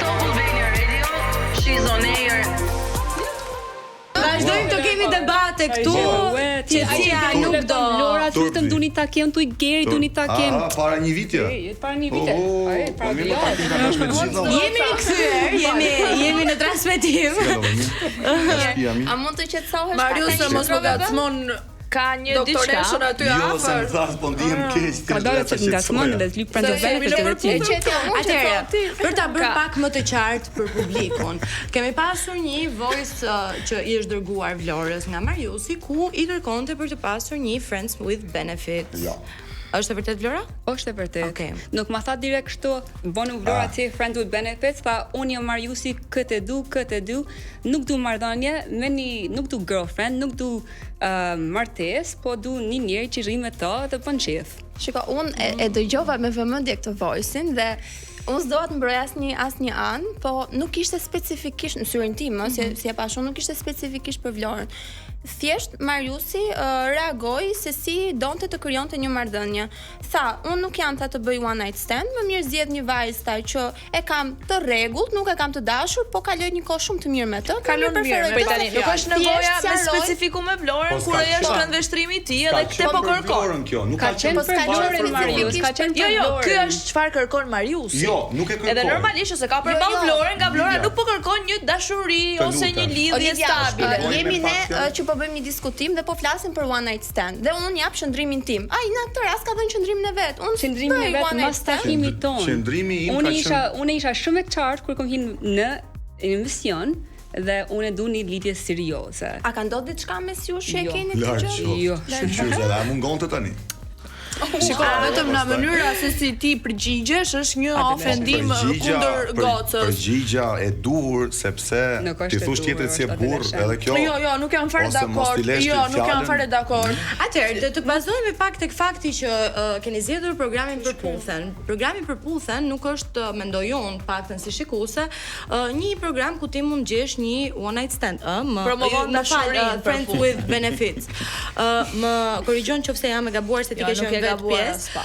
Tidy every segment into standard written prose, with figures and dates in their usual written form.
Top Albania Radio. She's on air. Vazhdojmë të kemi debate këtu. Qesia nuk do. Lora, vetëm duni ta kem tu Geri, duni ta kem. Para një vitje. Para një vite. Jemi rikthyer, jemi në transmetim. A mund të qetësohesh? Marius mos më gacmon. Ka një diçka aty Jo, se më thas, po ndihem keq. Ka dalë që ngasmon dhe lyp pranë vetes. Atëherë, për ta bërë pak më të qartë për publikun, kemi pasur një voice që i është dërguar Vlorës nga Mariusi, ku i kërkonte për të pasur një Friends with Benefits. Ja. Është e vërtet Vlora? Është e vërtet. Okej. Nuk ma tha direkt kështu, bënu Vlora ti Friends with Benefits, tha unë jam Mariusi, këtë e du, nuk du marrëdhënie, nuk du girlfriend, nuk du martes, po du një njeri që rri me ta dhe bën qef. Shiko, unë e dëgjova me vëmendje këtë voice-in dhe unë s'doa të mbroj asnjë anë, po nuk ishte specifikisht në syrin tim, si e pash unë, nuk ishte specifikisht për Vlorën. Thjesht Mariusi reagoi se si donte të krijonte një marrëdhënie. Tha, unë nuk jam ta të bëj one night stand, më mirë zgjedh një vajzë taj që e kam të rregullt, nuk e kam të dashur, po kaloj një kohë shumë të mirë me të. Kalon mirë me tani. Nuk është nevoja me specifiku me Vlorën kur ajo është këndveshtrimi i tij edhe këtë po kërkon. Ka qenë për Vlorën Marius, ka qenë për Jo, Vlorën. ky është çfarë kërkon Mariusi. Jo, nuk e kërkon. Edhe normalisht ose ka përballë Vlorën, nga Vlora nuk po kërkon një dashuri ose një lidhje stabile. Jemi ne që po bëjmë një diskutim dhe po flasim për one night stand. Dhe unë jap qëndrimin tim. Ai në këtë rast ka dhënë qëndrimin e vet. Unë Qëndrimi i vet mas takimit ton. Qëndrimi im ka qenë. Unë isha shumë e qartë kur kom hyrë në emision dhe unë du një lidhje serioze. A ka ndodhur diçka mes jush që e keni këtë Larg. gjë? Jo. Shqyrë, dhe mungonte tani. Shiko, vetëm në mënyra se si ti përgjigjesh është një ofendim kundër gocës. Përgjigja e duhur sepse ti thosh tjetër si e burr, edhe kjo. Jo, nuk jam fare dakord. Jo, nuk jam fare dakord. Atëherë, të bazohemi pak tek fakti që keni zgjedhur programin Përputhen. Programi Përputhen nuk është, mendoj unë, paktën si shikuese, një program ku ti mund gjesh një one night stand, Promovon dashurinë, Friends with Benefits. Më korrigjon nëse jam e gabuar se ti ke qenë vetë pjesë.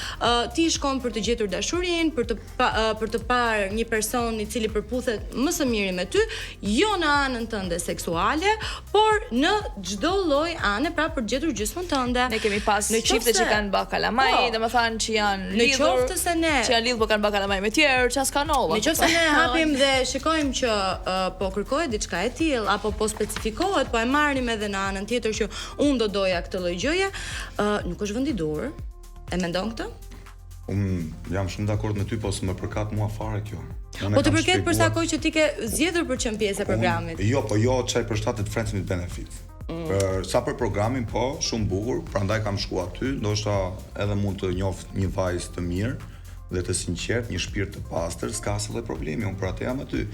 Ti shkon për të gjetur dashurinë, për të parë një person i cili përputhet më së miri me ty, jo në anën tënde seksuale, por në çdo lloj ane, pra për të gjetur gjysmën tënde. Ne kemi pas çifte që kanë bë kalamaj, domethënë që janë në lidhur. qoftë se ne që janë lidhur po kanë bë kalamaj me tjerë, ças kanova. Në qoftë se ne hapim dhe shikojmë që po kërkohet diçka e tillë apo po specifikohet, po e marrim edhe në anën tjetër që unë do doja këtë lloj gjëje, nuk është vend i dur. E mendon këtë? Unë jam shumë dakord me ty, po s'më përkat mua fare kjo. Po të përket për sa kohë që ti ke zgjedhur për qenë pjesë e programit. Jo, po jo çaj përshtatet Friends with Benefits. Sa për programin, po, shumë bukur, prandaj kam shku aty, ndoshta edhe mund të njoh një vajzë të mirë dhe të sinqert, një shpirt të pastër, s'ka asnjë problemi, unë për atë jam aty.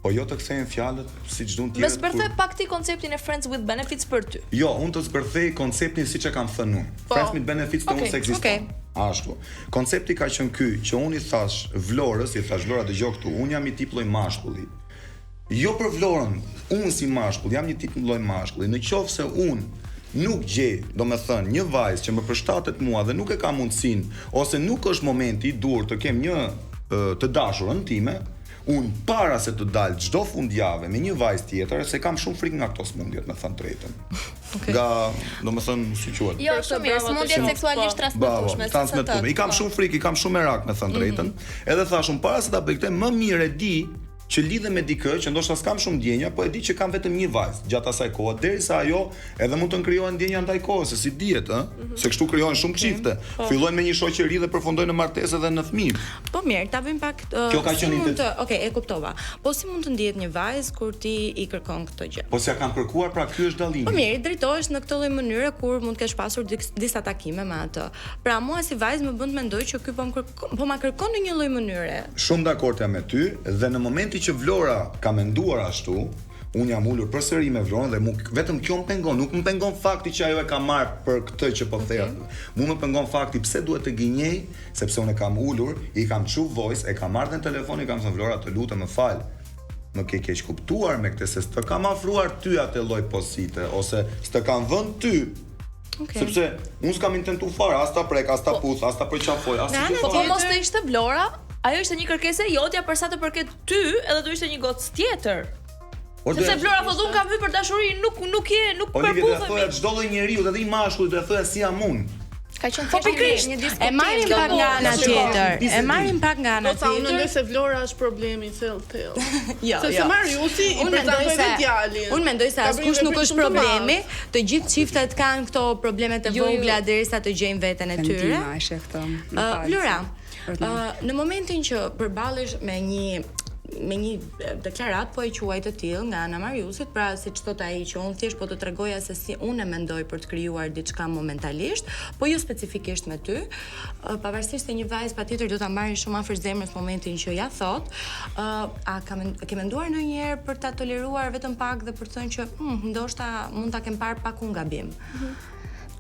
Po jo të kthejnë fjalët siç duan tjerët. Mes bërthej pak ti konceptin e Friends with Benefits për ty. Jo, unë të zbërthej konceptin siç e kam thënë unë. Friends with Benefits të unë se ekziston. Ashtu. Koncepti ka qenë ky, që unë i thash Vlorës, Vlora dëgjoj këtu, unë jam një tip lloj mashkulli. Jo për Vlorën, unë si mashkull jam një tip lloj mashkulli. Në qoftë se unë nuk gjej, domethënë, një vajzë që më përshtatet mua dhe nuk e ka mundësinë ose nuk është momenti i dur të kem një të dashurën time, unë para se të dal çdo fundjavë me një vajzë tjetër, se kam shumë frikë nga këto smundjet, me thënë drejtën. Nga, domethënë, si quhet? Jo, shumë mirë, smundjet seksualisht transmetueshme. I kam shumë frikë, i kam shumë merak, me thënë drejtën. Edhe thashun para se ta bëj këtë, më mirë e di që lidhe me dikë që ndoshta s'kam shumë ndjenja, po e di që kam vetëm një vajzë gjatë asaj kohe, derisa ajo edhe mund të krijohen ndjenja ndaj kohës, se si dihet, se kështu krijohen shumë çifte. Fillojnë me një shoqëri dhe përfundojnë në martesë dhe në fëmijë. Po mirë, ta bëjmë pak kjo ka qenë Okej, e kuptova. Po si mund të ndihet një vajzë kur ti i kërkon këtë gjë? Po s'ja kam kërkuar, pra ky është dallimi. Po mirë, drejtohesh në këtë lloj mënyre kur mund të kesh pasur disa takime me atë. Pra mua si vajzë më bën të mendoj që ky po ma kërkon në një lloj mënyre. Shumë dakord jam me ty dhe në momentin që Vlora ka menduar ashtu, unë jam ulur përsëri me Vlorën dhe vetëm kjo më pengon, nuk më pengon fakti që ajo e ka marrë për këtë që po them. Mu më pengon fakti pse duhet të gënjej, sepse unë e kam ulur, i kam çu voice, e kam marrë në telefon, i kam thënë Vlora, të lutem më fal. Më ke keq kuptuar me këtë se s'të kam afruar ty atë lloj posite ose s'të kam vënë ty. Sepse unë s'kam intentuar fare, as ta prek, as ta puth, as ta përqafoj, as Po mos të ishte Vlora, ajo ishte një kërkesë e jotja për sa të përket ty, edhe do ishte një gocë tjetër. Sepse Flora thotë unë kam hyrë për dashuri, nuk përputhemi. Olivia do thoya çdo lloj njeriu, edhe i mashkullit do thoya si jam unë. Ka qenë pikërisht një diskutim. E marrim pak nga ana tjetër. E marrim pak nga ana tjetër. Unë mendoj se Vlora është problemi thellë. Se Mariusi i prezantoi vetë djalin. Unë mendoj se askush nuk është problemi. Të gjithë çiftet kanë këto probleme të vogla derisa të gjejnë veten e tyre. Vlora, në momentin që përballesh me një deklarat po e quaj të tillë nga ana Mariusit, pra siç thot ai që unë thjesht po të tregoja se si unë mendoj për të krijuar diçka momentalisht, po jo specifikisht me ty, pavarësisht se një vajzë patjetër do ta marrin shumë afër zemrës momentin që ja thot, a ke menduar ndonjëherë për ta toleruar vetëm pak dhe për të thënë që ndoshta mund ta kem parë pak unë gabim.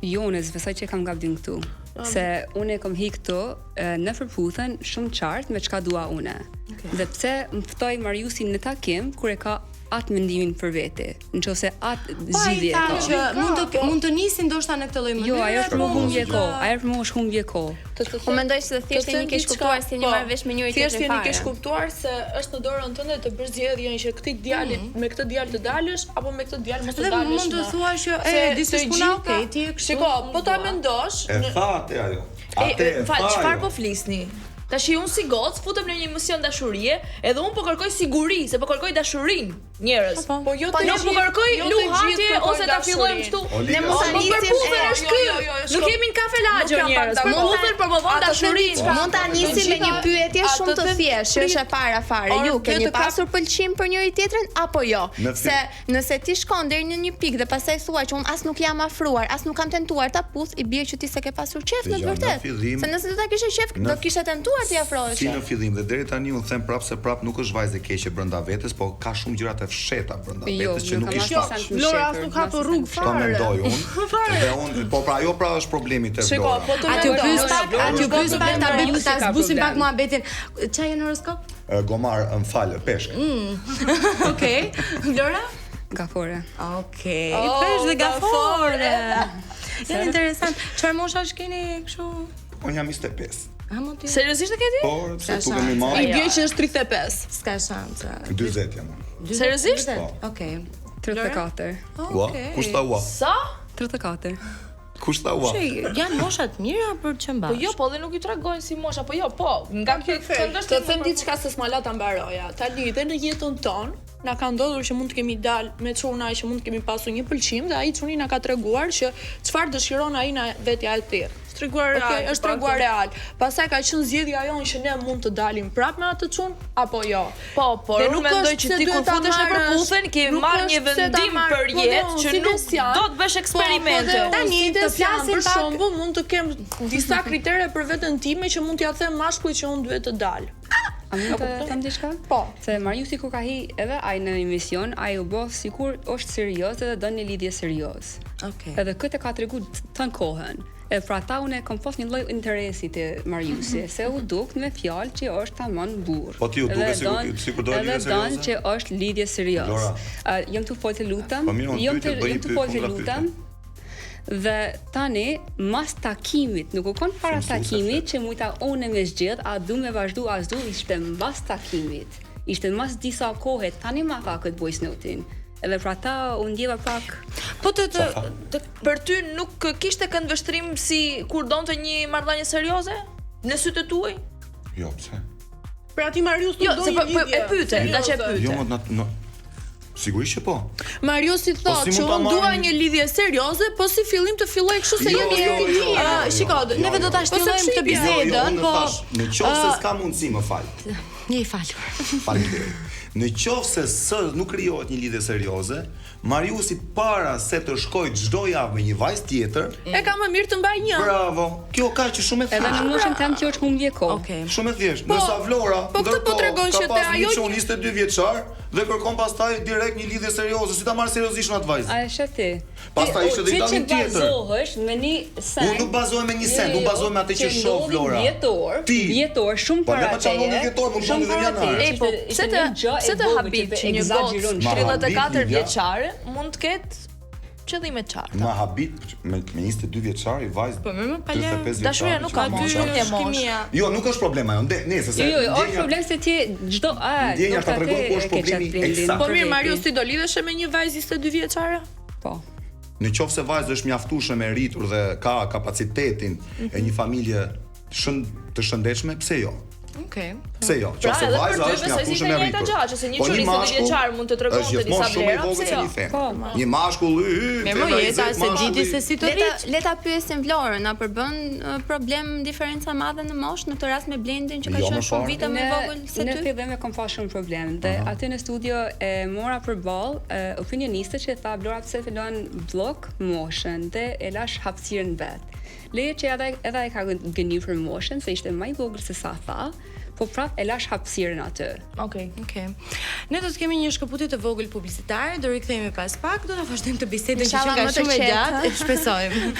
Jo, unë besoj që kam gabim këtu. Se unë kam hi këtu në përputhjen shumë qartë me çka dua unë. Dhe pse më ftoi Mariusi në takim kur e ka atë mendimin për vete, nëse atë zgjidhje ka. Që mund të nisi ndoshta në këtë lloj mënyre. Jo, ajo është më humbje kohë. Ajo është më humbje kohë. Unë mendoj se thjesht e ke kuptuar se një marrëvesh me njëri tjetrin fare. Thjesht e ke kuptuar se është në dorën tënde të bësh zgjedhjen që këtë djalin me këtë djalë të dalësh apo me këtë djalë mos të dalësh. Mund të thuash që disi puna okay, ti e kështu. Shiko, po ta mendosh. E thate ajo. Çfarë po flisni? Tash unë si goc futem në një emision dashurie, edhe unë po kërkoj siguri, se po kërkoj dashurinë, njerëz. Po jo të po kërkoj luhatje ose ta fillojmë kështu. Ne mos ta nisim Nuk kemi në kafe lagjë njerëz. Mund të promovon dashurinë. Mund ta nisim me një pyetje shumë të thjeshtë, që është e para fare. Ju keni pasur pëlqim për njëri tjetrin apo jo? Se nëse ti shkon deri në një pikë dhe pastaj thua që unë as nuk jam afruar, as nuk kam tentuar ta puth, i bie që ti s'e ke pasur qef në të vërtetë. Se nëse do ta kishe qef, do kishe tentuar ti afrohesh. Si në fillim dhe deri tani unë them prapë se prapë nuk është vajzë e keqe brenda vetes, po ka shumë gjëra të fsheta brenda vetes që nuk i shfaq. Vlora as nuk ka për rrugë fare. Ta mendoj unë. Dhe unë po pra ajo pra është problemi te Vlora. Shiko, po të pyes pak, ta zbusim pak muhabetin. Çfarë janë horoskop? Gomar, m'fal, peshk. Okej. Vlora? Gafore. Okej. Peshk dhe gafore. Janë interesant. Çfarë moshash keni kështu? Unë jam 25. Seriozisht e ke ti? Po, pse tu kemi marrë? I bie që është 35. S'ka shanse. 40 jam. Seriozisht? Okej. 34. Ua, kush tha ua? Sa? 34. Kush tha ua? Janë mosha të mira për të qenë bashkë. Po jo, po dhe nuk i tregojnë si mosha, po jo, po. Nga të them diçka se s'ma la ta mbaroja. Tani dhe në jetën tonë na ka ndodhur që mund të kemi dalë me çunaj që mund të kemi pasur një pëlqim dhe ai çuni na ka treguar që çfarë dëshiron ai na vetja e tij. Është treguar real. Pastaj ka qenë zgjedhja jonë që ne mund të dalim prapë me atë çun apo jo. Po, por unë mendoj që ti kur futesh në përputhjen ke marrë një vendim për jetë që nuk do të bësh eksperimente. Tani të flasim për shembull, mund të kem disa kritere për veten time që mund t'ia them mashkullit që unë duhet të dal. A mund të them diçka? Po. Se Mariusi kur ka hi edhe ai në emision, ai u bë sikur është serioz edhe don një lidhje serioz. Okej. Edhe këtë ka treguar të kohën. E pra ta unë kam pas një lloj interesi te Mariusi, se u duk me fjalë që është tamam burr. Po ti u duke sikur do lidhje serioze. Edhe don që është lidhje serioz. Jam të folë të lutem. Jam të folë të lutem. Dhe tani mas takimit, nuk u kon para takimit që mujta unë me zgjedh, a du me vazhdu as du, ishte mbas takimit. Ishte mbas disa kohe, tani ma ka këtë voice note-in. Edhe pra ta unë ndjeva pak. Po për ty nuk kishte këndvështrim si kur donte një marrëdhënie serioze në sytë tuaj? Jo, pse? Pra ti Marius nuk do një lidhje. E pyete, ndaç e pyete. Jo, sigurisht që po. Mariusi thotë që unë dua një lidhje serioze, po si fillim të filloj kështu se jam një shiko, neve do ta shtillojmë këtë bisedën, po në qoftë se s'ka mundësi, më fal. Një falur. Faleminderit. Në qoftë se nuk krijohet një lidhje serioze, Mariusi para se të shkojë çdo javë me një vajzë tjetër, e ka më mirë të mbaj një. Bravo. Kjo ka që shumë e thjeshtë. Edhe në moshën tëm që është humbje kohë. Okej. Shumë e thjeshtë. Ndërsa Vlora, po këtë po tregon që te ajo 22 vjeçar dhe kërkon pastaj direkt një lidhje serioze, si ta marr seriozisht atë vajzë. A e sheh ti? Pastaj ishte dhe tani tjetër. Bazohesh me një send. Unë nuk bazohem me një send, unë bazohem me atë që shoh Vlora. Vjetor, shumë para te. Shumë para te. Po pse të habit që një gocë 34 vjeçare mund të ketë qëllime të qarta. Ma habit me 22 vjeçari vajzë. Po më pale. 45 vjeçari. Dashuria nuk ka moshë, nuk e moshë. Jo, nuk është problema jo. Nëse se. Jo, është problem se ti çdo ndjenja ta tregon ku është problemi eksakt. Po mirë, Marius, ti do lidhesh me një vajzë 22 vjeçare? Po. Në qoftë se vajza është mjaftueshme me rritur dhe ka kapacitetin e një familje të shëndetshme, pse jo? Okej. Pse jo? Qoftë se vajza është mjaftueshme me rritur. Se një çuri 20 vjeçar mund të tregonte disa vlera, pse jo? Një mashkull jeta se diti se si të rrit. Le ta pyesim Vlorën, a përbën problem diferenca madhe në moshë në këtë rast me Blendin që ka qenë shumë vite më vogël se ty? Në fillim e kam pasur shumë problem dhe aty në studio e mora përballë opinionistët që tha Vlora pse fillon vllog moshën dhe e lash hapësirën vet. Leje që edhe e ka gënjur për moshën se ishte më i vogël se sa tha, po prap e lash hapësirën aty. Okej. Ne do të kemi një shkëputje të vogël publicitare, do rikthehemi pas pak, do ta vazhdojmë të bisedën që ka shumë e gjatë, e shpresojmë.